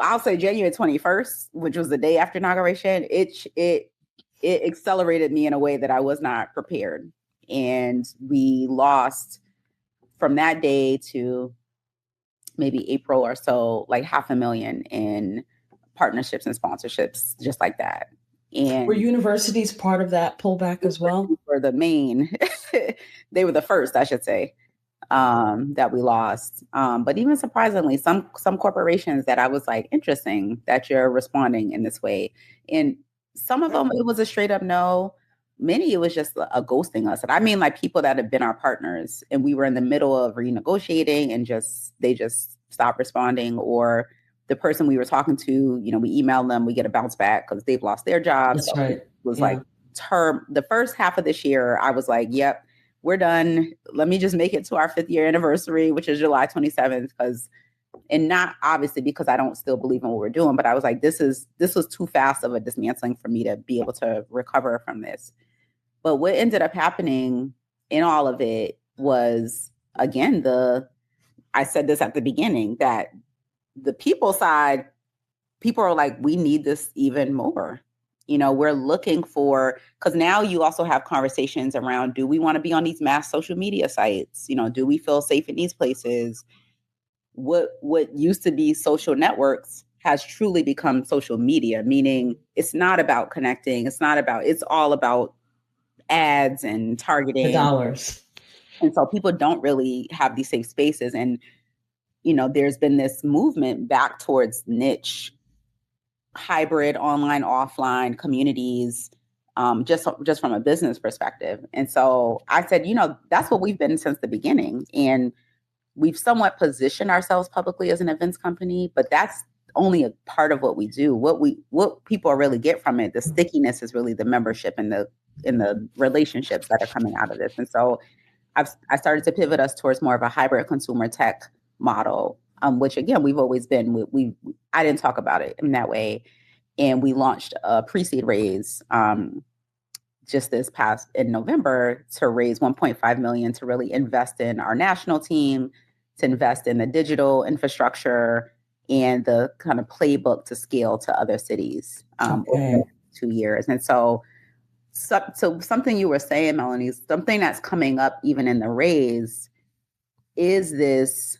[SPEAKER 3] I'll say January 21st, which was the day after inauguration, it accelerated me in a way that I was not prepared. And we lost from that day to maybe April or so, like $500,000 in partnerships and sponsorships, just like that. And
[SPEAKER 1] were universities part of that pullback as well?
[SPEAKER 3] Were the main, they were the first, I should say, that we lost. But even surprisingly, some corporations that I was like, interesting that you're responding in this way. And some of them, it was a straight up no. Many, it was just a ghosting us. And I mean, like people that have been our partners and we were in the middle of renegotiating and they just stopped responding, or the person we were talking to, we email them, we get a bounce back because they've lost their jobs.
[SPEAKER 1] That's right.
[SPEAKER 3] It was like the first half of this year, I was like, yep, we're done. Let me just make it to our 5th year anniversary, which is July 27th. And not obviously because I don't still believe in what we're doing, but I was like, this was too fast of a dismantling for me to be able to recover from this. But what ended up happening in all of it was, again, I said this at the beginning, that the people side, people are like, we need this even more. We're looking for, because now you also have conversations around, do we want to be on these mass social media sites? Do we feel safe in these places? What used to be social networks has truly become social media, meaning it's not about connecting. It's all about ads and targeting.
[SPEAKER 1] The dollars.
[SPEAKER 3] And so people don't really have these safe spaces. And, there's been this movement back towards niche, hybrid, online, offline communities, just from a business perspective. And so I said, that's what we've been since the beginning. And we've somewhat positioned ourselves publicly as an events company, but that's only a part of what we do. What people really get from it, the stickiness is really the membership and the relationships that are coming out of this. And so I started to pivot us towards more of a hybrid consumer tech model, which again, we've always been, I didn't talk about it in that way. And we launched a pre-seed raise just this past in November to raise 1.5 million to really invest in our national team, to invest in the digital infrastructure and the kind of playbook to scale to other cities over the 2 years. And so something you were saying, Melanie, something that's coming up even in the raise is this.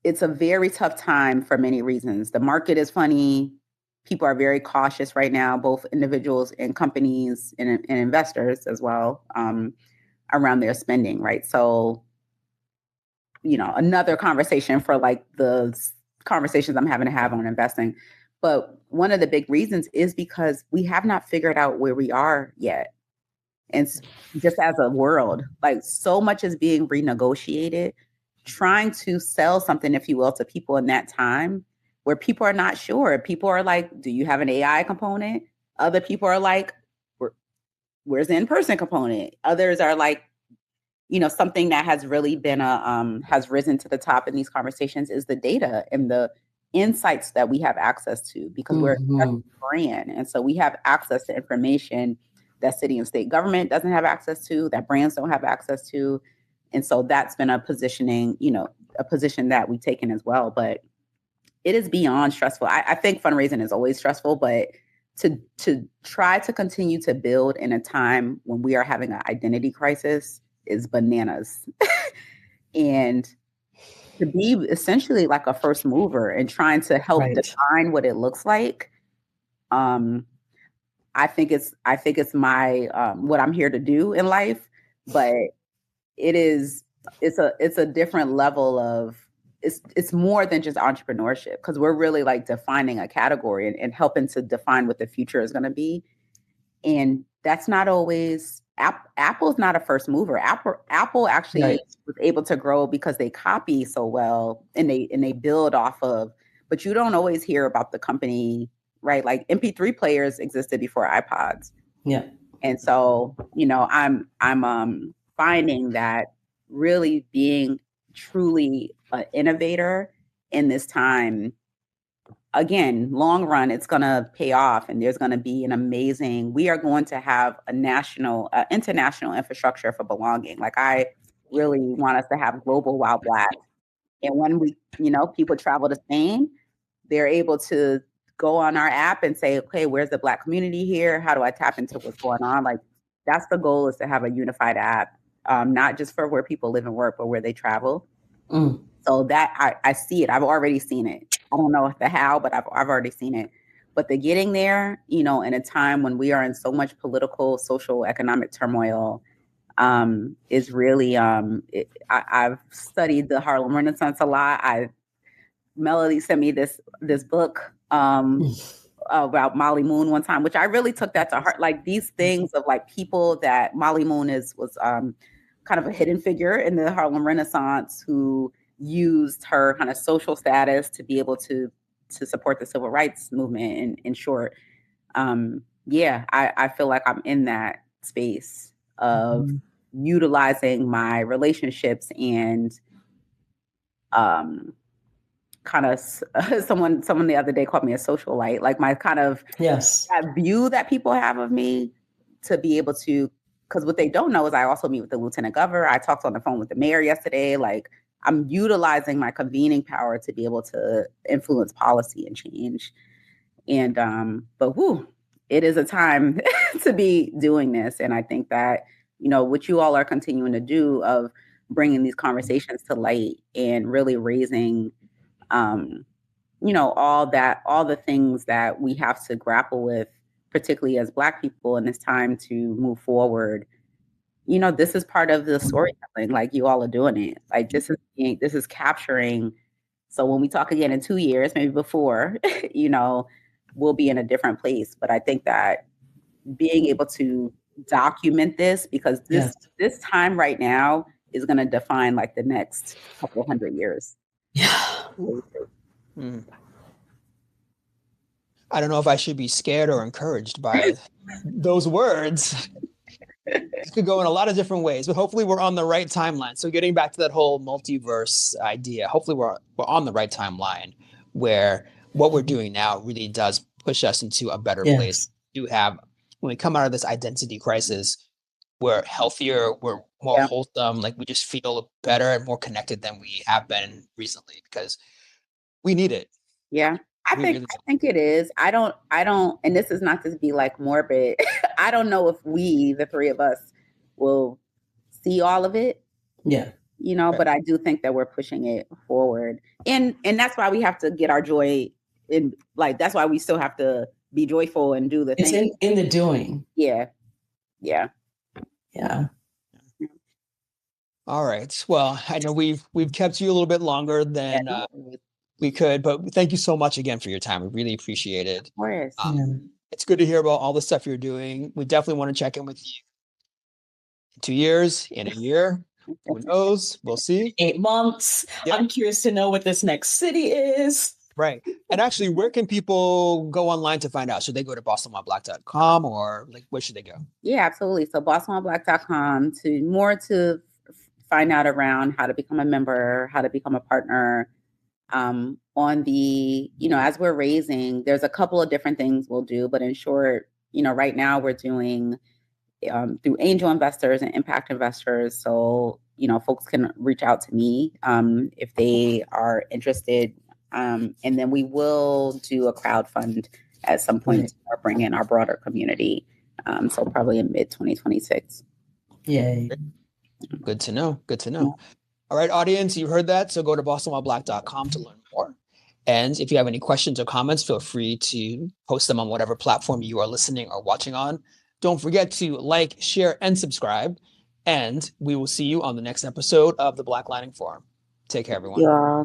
[SPEAKER 3] It's a very tough time for many reasons. The market is funny. People are very cautious right now, both individuals and companies and investors as well, around their spending, right? So, another conversation for like the conversations I'm having to have on investing. But one of the big reasons is because we have not figured out where we are yet. And just as a world, like so much is being renegotiated, trying to sell something, if you will, to people in that time where people are not sure. People are like, do you have an AI component? Other people are like, where's the in-person component? Others are like, something that has really been has risen to the top in these conversations is the data and the insights that we have access to, because we're a brand. And so we have access to information that city and state government doesn't have access to, that brands don't have access to. And so that's been a position that we've taken as well. But it is beyond stressful. I think fundraising is always stressful, but to try to continue to build in a time when we are having an identity crisis is bananas. And to be essentially like a first mover and trying to help define what it looks like, I think it's my what I'm here to do in life, but it's a different level of it's more than just entrepreneurship, because we're really like defining a category and helping to define what the future is going to be. And that's not always Apple's not a first mover. Apple actually was able to grow because they copy so well and they build off of, but you don't always hear about the company, right? Like MP3 players existed before iPods.
[SPEAKER 1] Yeah.
[SPEAKER 3] And so, I'm finding that really being truly an innovator in this time, again, long run, it's going to pay off, and there's going to be we are going to have a international infrastructure for belonging. Like, I really want us to have global Wild Black. And when people travel to Spain, they're able to go on our app and say, okay, where's the Black community here? How do I tap into what's going on? Like, that's the goal, is to have a unified app, not just for where people live and work, but where they travel. So that I see it. I've already seen it. I don't know the how, but I've already seen it. But the getting there, in a time when we are in so much political, social, economic turmoil, is really, I've studied the Harlem Renaissance a lot. Melody sent me this book about Molly Moon one time, which I really took that to heart. Like, these things of like people that Molly Moon was kind of a hidden figure in the Harlem Renaissance, who used her kind of social status to be able to support the civil rights movement. In short, I feel like I'm in that space of utilizing my relationships and kind of someone the other day called me a socialite, like my kind of that view that people have of me, to be able to, because what they don't know is I also meet with the lieutenant governor. I talked on the phone with the mayor yesterday. Like, I'm utilizing my convening power to be able to influence policy and change. And but it is a time to be doing this. And I think that, what you all are continuing to do of bringing these conversations to light and really raising all the things that we have to grapple with, particularly as Black people in this time, to move forward. This is part of the storytelling. Like, you all are doing it. Like, this is capturing. So when we talk again in 2 years, maybe before, we'll be in a different place. But I think that being able to document this, because this time right now is going to define like the next couple hundred years.
[SPEAKER 1] Yeah.
[SPEAKER 2] I don't know if I should be scared or encouraged by those words. It could go in a lot of different ways, but hopefully we're on the right timeline. So getting back to that whole multiverse idea, hopefully we're on the right timeline, where what we're doing now really does push us into a better place. When we come out of this identity crisis, we're healthier, we're more wholesome, like we just feel better and more connected than we have been recently, because we need it.
[SPEAKER 3] Yeah. I think it is. I don't, and this is not to be like morbid. I don't know if the three of us, will see all of it.
[SPEAKER 1] Yeah.
[SPEAKER 3] But I do think that we're pushing it forward. And that's why we have to get our joy in, like, that's why we still have to be joyful and do the thing.
[SPEAKER 1] It's in the doing.
[SPEAKER 3] Yeah. Yeah.
[SPEAKER 1] Yeah.
[SPEAKER 2] All right. Well, I know we've kept you a little bit longer than we could, but thank you so much again for your time. We really appreciate it.
[SPEAKER 3] Of course.
[SPEAKER 2] It's good to hear about all the stuff you're doing. We definitely want to check in with you in 2 years, in a year. Who knows? We'll see.
[SPEAKER 1] 8 months. Yeah. I'm curious to know what this next city is.
[SPEAKER 2] Right. And actually, where can people go online to find out? Should they go to bostonwhileblack.com, or like, where should they go?
[SPEAKER 3] Yeah, absolutely. So bostonwhileblack.com to find out around how to become a member, how to become a partner. On the, as we're raising, there's a couple of different things we'll do, but in short, right now we're doing through angel investors and impact investors. So folks can reach out to me if they are interested. And then we will do a crowdfund at some point to bring in our broader community. So probably in mid-2026.
[SPEAKER 1] Yay.
[SPEAKER 2] Good to know. Good to know. All right, audience, you heard that. So go to bostonwhileblack.com to learn more. And if you have any questions or comments, feel free to post them on whatever platform you are listening or watching on. Don't forget to like, share, and subscribe. And we will see you on the next episode of the Black Lining Forum. Take care, everyone.
[SPEAKER 3] Yeah.